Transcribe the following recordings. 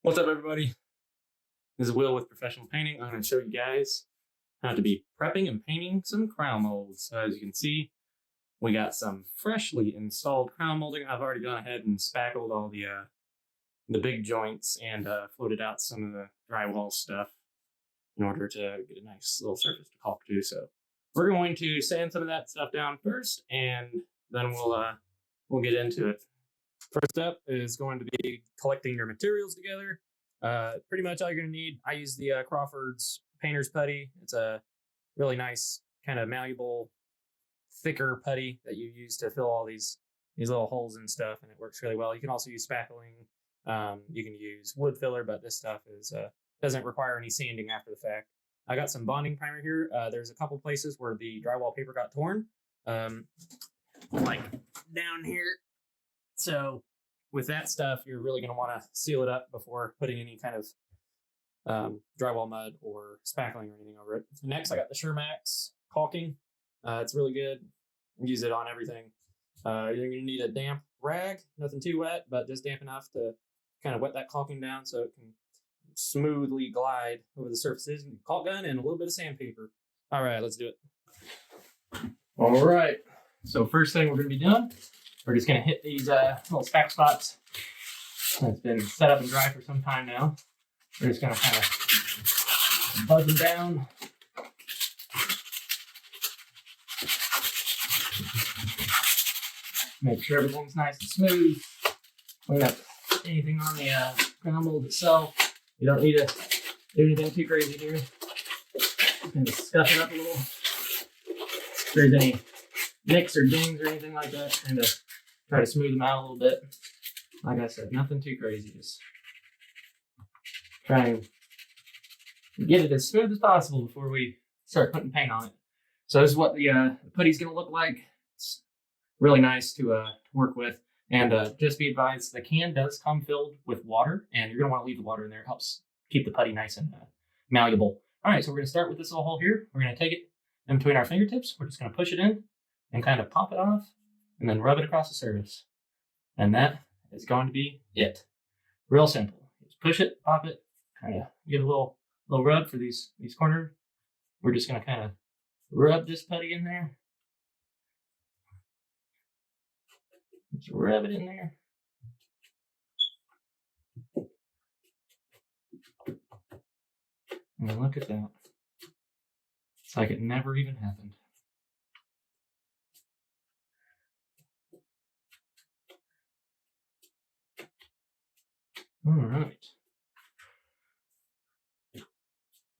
What's up, everybody? This is Will with Professional Painting. I'm going to show you guys how to be prepping and painting some crown molds. So as you can see, we got some freshly installed crown molding. I've already gone ahead and spackled all the big joints and floated out some of the drywall stuff in order to get a nice little surface to caulk to. So we're going to sand some of that stuff down first, and then we'll get into it. First up is going to be collecting your materials together. Pretty much all you're going to need. I use the Crawford's Painter's Putty. It's a really nice kind of malleable, thicker putty that you use to fill all these little holes and stuff, and it works really well. You can also use spackling. You can use wood filler, but this stuff doesn't require any sanding after the fact. I got some bonding primer here. There's a couple places where the drywall paper got torn, like down here. So with that stuff, you're really going to want to seal it up before putting any kind of drywall mud or spackling or anything over it. Next, I got the Shermax caulking. It's really good. Use it on everything. You're going to need a damp rag, nothing too wet, but just damp enough to kind of wet that caulking down so it can smoothly glide over the surfaces. And caulk gun and a little bit of sandpaper. All right, let's do it. All right. So first thing we're going to be doing, we're just going to hit these little spack spots. It's been set up and dry for some time now. We're just going to kind of buzz them down. Make sure everything's nice and smooth. Clean up anything on the crown mold itself. You don't need to do anything too crazy here. Just going to scuff it up a little. If there's any nicks or dings or anything like that, kind of try to smooth them out a little bit. Like I said, nothing too crazy. Just try and get it as smooth as possible before we start putting paint on it. So this is what the putty's going to look like. It's really nice to work with. And just be advised, the can does come filled with water, and you're going to want to leave the water in there. It helps keep the putty nice and malleable. All right, so we're going to start with this little hole here. We're going to take it in between our fingertips. We're just going to push it in and kind of pop it off, and then rub it across the surface. And that is going to be it. Real simple. Just push it, pop it, kind of give a little rub for these corners. We're just going to kind of rub this putty in there. Just rub it in there. And look at that. It's like it never even happened. All right.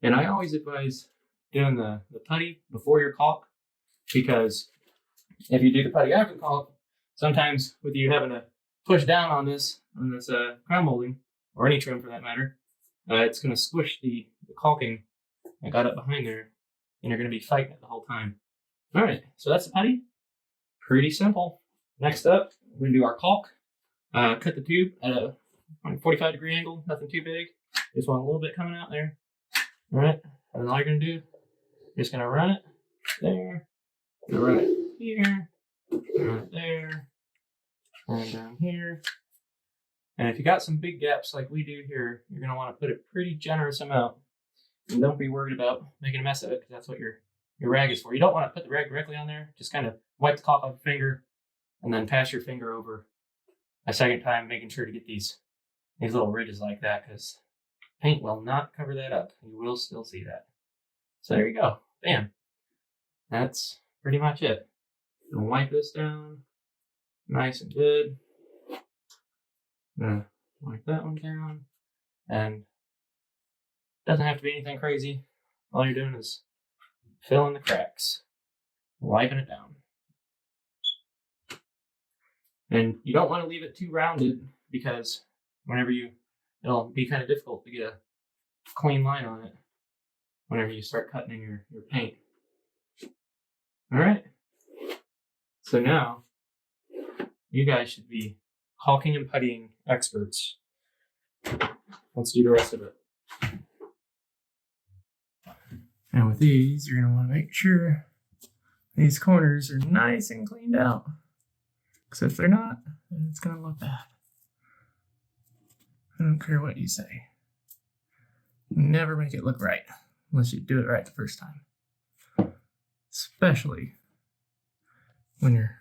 And I always advise doing the putty before your caulk, because if you do the putty after the caulk, sometimes with you having to push down on this crown molding, or any trim for that matter, it's going to squish the caulking I got up behind there, and you're going to be fighting it the whole time. All right, so that's the putty. Pretty simple. Next up, we're going to do our caulk. Cut the tube at a 45-degree angle, nothing too big. Just want a little bit coming out there. All right, and then all you're going to do, you're just going to run it there, run it here, run it there, and down here. And if you got some big gaps like we do here, you're going to want to put a pretty generous amount. And don't be worried about making a mess of it, because that's what your rag is for. You don't want to put the rag directly on there. Just kind of wipe the caulk off your finger and then pass your finger over a second time, making sure to get these little ridges like that, because paint will not cover that up. You will still see that. So there you go. Bam. That's pretty much it. Gonna wipe this down nice and good. Gonna wipe that one down. And doesn't have to be anything crazy. All you're doing is filling the cracks, wiping it down. And you don't want to leave it too rounded, because it'll be kind of difficult to get a clean line on it whenever you start cutting in your paint. All right. So now you guys should be caulking and puttying experts. Let's do the rest of it. And with these, you're going to want to make sure these corners are nice and cleaned out. Because if they're not, then it's going to look bad. I don't care what you say. Never make it look right unless you do it right the first time. Especially when you're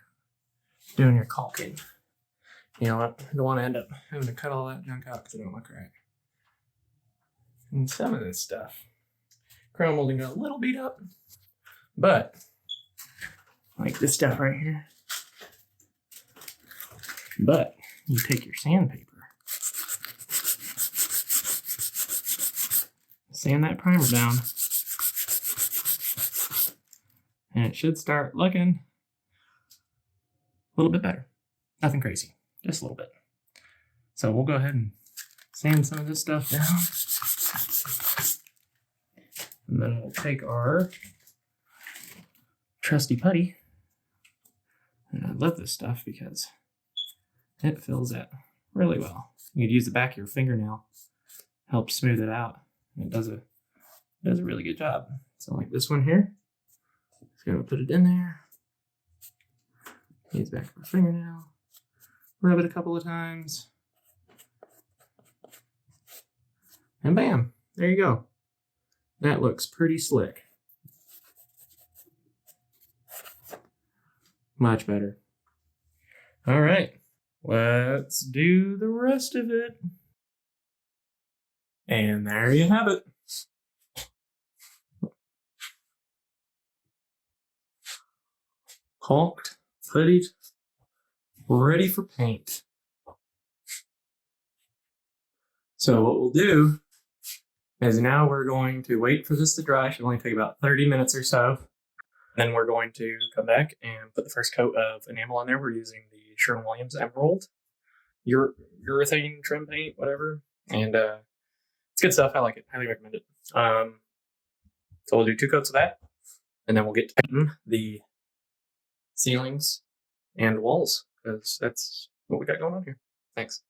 doing your caulking. You know what? I don't want to end up having to cut all that junk out because it don't look right. And some of this stuff, crown molding got a little beat up, but like this stuff right here. But you take your sandpaper, sand that primer down, and it should start looking a little bit better. Nothing crazy, just a little bit. So we'll go ahead and sand some of this stuff down. And then we'll take our trusty putty. And I love this stuff because it fills it really well. You could use the back of your fingernail, help smooth it out. And it does a really good job. So like this one here, just gonna put it in there. Use the back of our fingernail. Rub it a couple of times. And bam, there you go. That looks pretty slick. Much better. All right, let's do the rest of it. And there you have it. Caulked, puttied, ready for paint. So what we'll do is now we're going to wait for this to dry. It should only take about 30 minutes or so. Then we're going to come back and put the first coat of enamel on there. We're using the Sherwin-Williams Emerald urethane trim paint, whatever. And it's good stuff. I like it. Highly recommend it. So we'll do 2 coats of that. And then we'll get to painting the ceilings and walls because that's what we got going on here. Thanks.